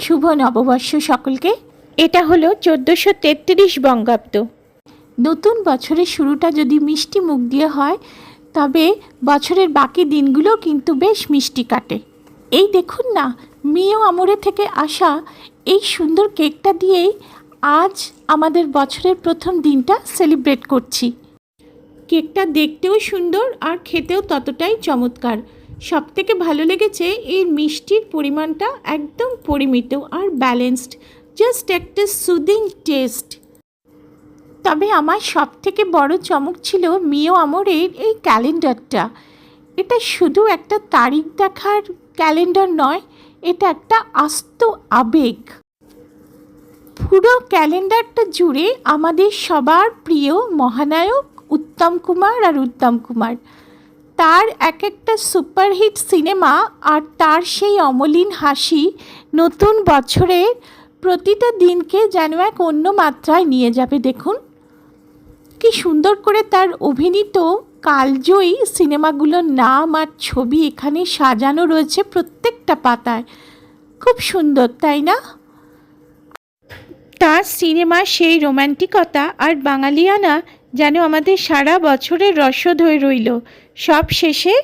শুভ নববর্ষ সকলকে। এটা হলো 1433 বঙ্গাব্দ। নতুন বছরের শুরুটা যদি মিষ্টি মুখ দিয়ে হয় তবে বছরের বাকি দিনগুলো কিন্তু বেশ মিষ্টি কাটে। এই দেখুন না, মিও আমরে থেকে আসা এই সুন্দর কেকটা দিয়েই আজ আমাদের বছরের প্রথম দিনটা সেলিব্রেট করছি। কেকটা দেখতেও সুন্দর আর খেতেও ততটাই চমৎকার। সবথেকে ভালো লেগেছে এর মিষ্টির পরিমাণটা একদম পরিমিত আর ব্যালেন্সড, জাস্ট একটা সুদিং টেস্ট। তবে আমার সবথেকে বড় চমক ছিল মিও আমরের এই ক্যালেন্ডারটা। এটা শুধু একটা তারিখ দেখার ক্যালেন্ডার নয়, এটা একটা আস্ত আবেগ। পুরো ক্যালেন্ডারটা জুড়ে আমাদের সবার প্রিয় মহানায়ক উত্তম কুমার আর উত্তম কুমার, তার এক একটা সুপারহিট সিনেমা আর তার সেই অমলিন হাসি নতুন বছরের প্রতিটা দিনকে যেন এক অন্য মাত্রায় নিয়ে যাবে। দেখুন কি সুন্দর করে তার অভিনীত কালজয়ী সিনেমাগুলোর নাম আর ছবি এখানে সাজানো রয়েছে প্রত্যেকটা পাতায়। খুব সুন্দর, তাই না? তার সিনেমার সেই রোম্যান্টিকতা আর বাঙালিয়ানা যেন আমাদের সারা বছরের রসদ হয়ে রইল সব শেষে।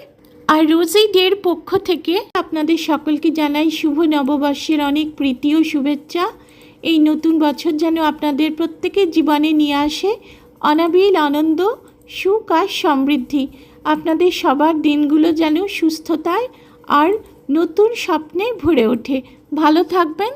আর রোজি ডের পক্ষ থেকে আপনাদের সকলকে জানাই শুভ নববর্ষের অনেক প্রীতি ও শুভেচ্ছা। এই নতুন বছর যেন আপনাদের প্রত্যেকের জীবনে নিয়ে আসে অনাবিল আনন্দ, সুখ আর সমৃদ্ধি। আপনাদের সবার দিনগুলো যেন সুস্থতায় আর নতুন স্বপ্নে ভরে ওঠে। ভালো থাকবেন।